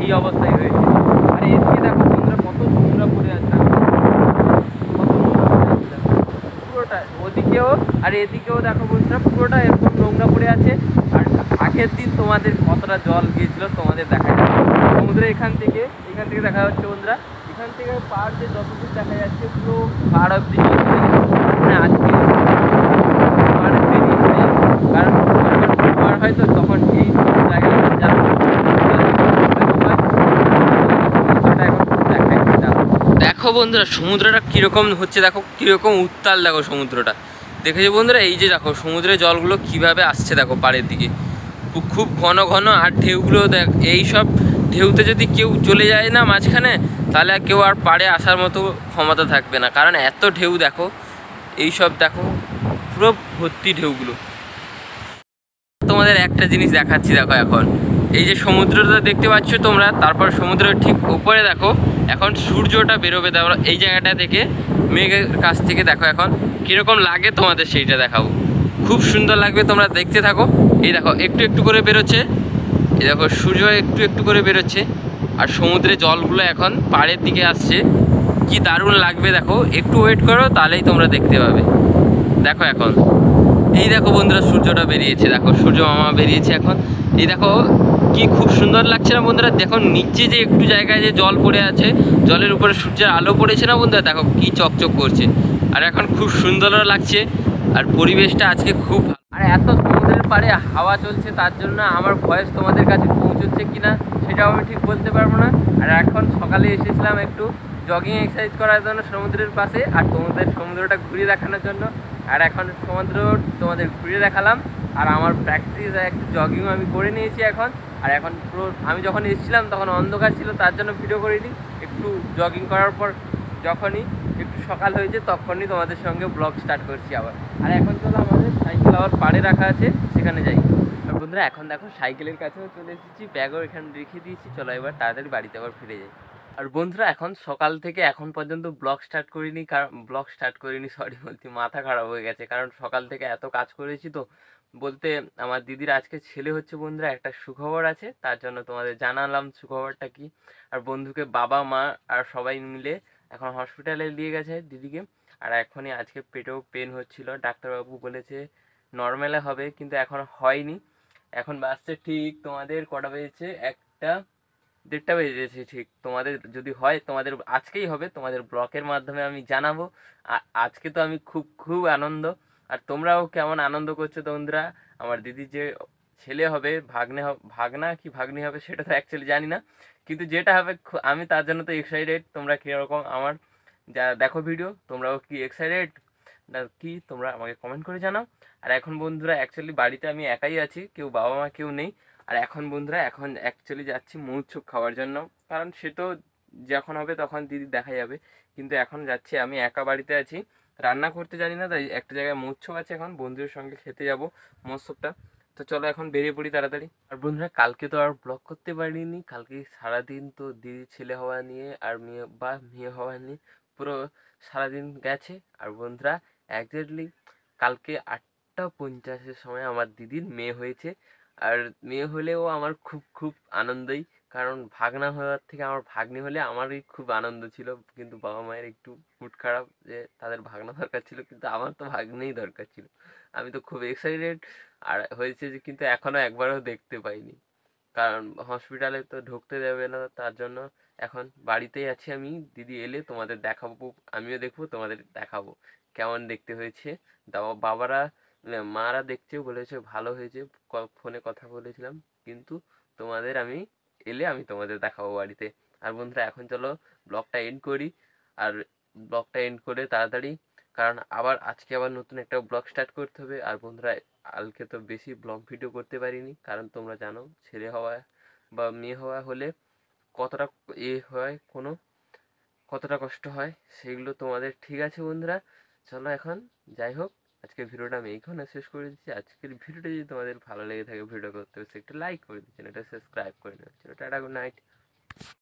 এই অবস্থায় হয়েছে। আর এদিকে দেখো বন্ধুরা কত নোংরা পড়ে আছে, কত নোংরা পড়ে আছে দেখো পুরোটা, ওদিকেও আর এদিকেও দেখো বন্ধুরা পুরোটা এরকম নোংরা পড়ে আছে। আর আগের দিন তোমাদের কতটা জল গিয়েছিল তোমাদের দেখা যাচ্ছে সমুদ্রে, এখান থেকে দেখা যাচ্ছে বন্ধুরা, এখান থেকে পাহাড় যে যতদূর দেখা যাচ্ছে পুরো পাহাড় অব্দি জল চলে গেছে। মানে আজকে পাহাড়ে বেরিয়েছে, কারণ যখন পাহাড় হয় তো তখন এই জায়গাটা যা দেখো বন্ধুরা সমুদ্রটা কীরকম হচ্ছে, দেখো কীরকম উত্তাল, দেখো সমুদ্রটা দেখেছো বন্ধুরা। এই যে দেখো সমুদ্রের জলগুলো কিভাবে আসছে দেখো পাড়ের দিকে, খুব ঘন ঘন। আর ঢেউগুলো দেখ, এই সব ঢেউতে যদি কেউ চলে যায় না মাঝখানে, তাহলে কেউ আর পাড়ে আসার মতো ক্ষমতা থাকবে না, কারণ এত ঢেউ দেখো। এই সব দেখো পুরো ভর্তি ঢেউগুলো। তোমাদের একটা জিনিস দেখাচ্ছি দেখো, এখন এই যে সমুদ্রটা দেখতে পাচ্ছ তোমরা, তারপর সমুদ্রের ঠিক উপরে দেখো এখন সূর্যটা বেরোবে, দেখো এই জায়গাটা থেকে মেঘের কাছ থেকে দেখো এখন কীরকম লাগে তোমাদের সেইটা দেখাবো। খুব সুন্দর লাগবে, তোমরা দেখতে থাকো। এই দেখো একটু একটু করে বেরোচ্ছে, এই দেখো সূর্য একটু একটু করে বেরোচ্ছে, আর সমুদ্রে জলগুলো এখন পাড়ের দিকে আসছে। কি দারুণ লাগবে দেখো, একটু ওয়েট করো তাহলেই তোমরা দেখতে পাবে। দেখো এখন এই দেখো বন্ধুরা সূর্যটা বেরিয়েছে, দেখো সূর্য মামা বেরিয়েছে এখন। এই দেখো কি খুব সুন্দর লাগছে না বন্ধুরা, দেখো নিচে যে একটু জায়গায় যে জল পড়ে আছে, জলের উপরে সূর্যের আলো পড়েছে না বন্ধুরা, দেখো কি চকচক করছে। আর এখন খুব সুন্দরও লাগছে, আর পরিবেশটা আজকে খুব। আর এত সমুদ্রের পাড়ে হাওয়া চলছে, তার জন্য আমার ভয়েস তোমাদের কাছে পৌঁছচ্ছে কিনা সেটাও আমি ঠিক বলতে পারবো না। আর এখন সকালে এসেছিলাম একটু জগিং এক্সারসাইজ করার জন্য সমুদ্রের পাশে, আর তোমাদের সমুদ্রটা ঘুরিয়ে দেখানোর জন্য। আর এখন সমুদ্র তোমাদের ঘুরিয়ে দেখালাম, আর আমার প্র্যাকটিস একটু জগিংও আমি করে নিয়েছি এখন। আর এখন পুরো আমি যখন এসেছিলাম তখন অন্ধকার ছিল, তার জন্য ভিডিও করিনি। একটু জগিং করার পর যখনই একটু সকাল হয়েছে তখনই তোমাদের সঙ্গে ব্লগ স্টার্ট করছি আবার। আর এখন চলো আমাদের সাইকেল আবার পাড়ে রাখা আছে, সেখানে যাই। আর বন্ধুরা এখন দেখো সাইকেলের কাছেও চলে এসেছি, ব্যাগও এখানে রেখে দিয়েছি, চলো এবার তাড়াতাড়ি বাড়িতে আবার ফিরে যাই। আর বন্ধুরা এখন সকাল থেকে এখন পর্যন্ত ব্লগ স্টার্ট করিনি, কারণ সরি বলছি, মাথা খারাপ হয়ে গেছে, কারণ সকাল থেকে এত কাজ করেছি তো। বলতে আমার দিদির আজকে ছেলে হচ্ছে বন্ধুরা, একটা সুখবর আছে, তার জন্য তোমাদের জানালাম সুখবরটা কি। আর বন্ধুকে বাবা মা আর সবাই মিলে এখন হসপিটালে নিয়ে গেছে দিদিকে। আর এখনই আজকে পেটেও পেন হচ্ছিল, ডাক্তারবাবু বলেছে নর্মালে হবে, কিন্তু এখন হয়নি। এখন বাসছে ঠিক তোমাদের কটা বেজেছে, 1টা 1:30 বেজেছে ঠিক। তোমাদের যদি হয় তোমাদের আজকেই হবে, তোমাদের ব্লকের মাধ্যমে আমি জানাবো। আজকে তো আমি খুব খুব আনন্দ। আর তোমরাও কেমন আনন্দ করছো বন্ধুরা, আমার দিদির যে ছেলে হবে, ভাগনা কি ভাগ্নি হবে সেটা তো অ্যাকচুয়ালি জানি না, কিন্তু যেটা হবে আমি তার জন্য তো এক্সাইটেড। তোমরা কীরকম আমার যা দেখো ভিডিও, তোমরাও কি এক্সাইটেড না কি তোমরা আমাকে কমেন্ট করে জানাও। আর এখন বন্ধুরা অ্যাকচুয়ালি বাড়িতে আমি একাই আছি, কেউ বাবা মা কেউ নেই। আর এখন বন্ধুরা এখন অ্যাকচুয়ালি যাচ্ছি মৌচ্ছক খাওয়ার জন্য, কারণ সে তো যখন হবে তখন দিদি দেখা যাবে, কিন্তু এখন যাচ্ছি আমি একা বাড়িতে আছি, রান্না করতে জানি না, তাই একটা জায়গায় মৌচ্ছক আছে, এখন বন্ধুদের সঙ্গে খেতে যাব মৌচ্ছকটা। তো চলো এখন বেরিয়ে পড়ি তাড়াতাড়ি। আর বন্ধুরা কালকে তো আর ব্লগ করতে পারিনি, কালকে সারাদিন তো দিদি ছেলে হওয়া নিয়ে আর মেয়ে হওয়া নিয়ে পুরো সারাদিন গেছে। আর বন্ধুরা একজাক্টলি কালকে 8টা 50-এর সময় আমার দিদির মেয়ে হয়েছে। আর মেয়ে হলেও আমার খুব খুব আনন্দই, কারণ ভাগনা হওয়ার থেকে আমার ভাগ্নি হলে আমারই খুব আনন্দ ছিল। কিন্তু বাবা মায়ের একটু মুড খারাপ যে তাদের ভাগনা দরকার ছিল, কিন্তু আমার তো ভাগ্নেই দরকার ছিল। আমি তো খুব এক্সাইটেড। আর হয়েছে যে কিন্তু এখনো একবারও দেখতে পাইনি, কারণ হসপিটালে তো ঢুকতে দেবে না, তার জন্য এখন বাড়িতেই আছি আমি। দিদি এলে তোমাদের দেখাবো, আমিও দেখবো, তোমাদের দেখাবো কেমন দেখতে হয়েছে। বাবারা মারা দেখছেও, বলেছে ভালো হয়েছে, ফোনে কথা বলেছিলাম, কিন্তু তোমাদের আমি এলে আমি তোমাদের দেখাবো বাড়িতে। আর বন্ধুরা এখন চলো ব্লগটা এন্ড করি। আর ব্লগটা এন্ড করে তাড়াতাড়ি, কারণ আজকে আবার নতুন একটা ব্লগ স্টার্ট করতে হবে। আর বন্ধুরা কালকে তো বেশি ব্লগ ভিডিও করতে পারিনি, কারণ তোমরা জানো ছেলে হওয়া বা মেয়ে হওয়া হলে কতটা হয়, কতটা কষ্ট হয়, সেগুলো তোমাদের ঠিক আছে বন্ধুরা। চলো এখন যাই হোক, আজকের ভিডিওটা আমি এইখানে শেষ করে দিচ্ছি। আজকের ভিডিওটা যদি তোমাদের ভালো লেগে থাকে, ভিডিও করতে হচ্ছে একটা লাইক করে দিচ্ছেন, এটা সাবস্ক্রাইব করে নিচ্ছেন। Tata, good night.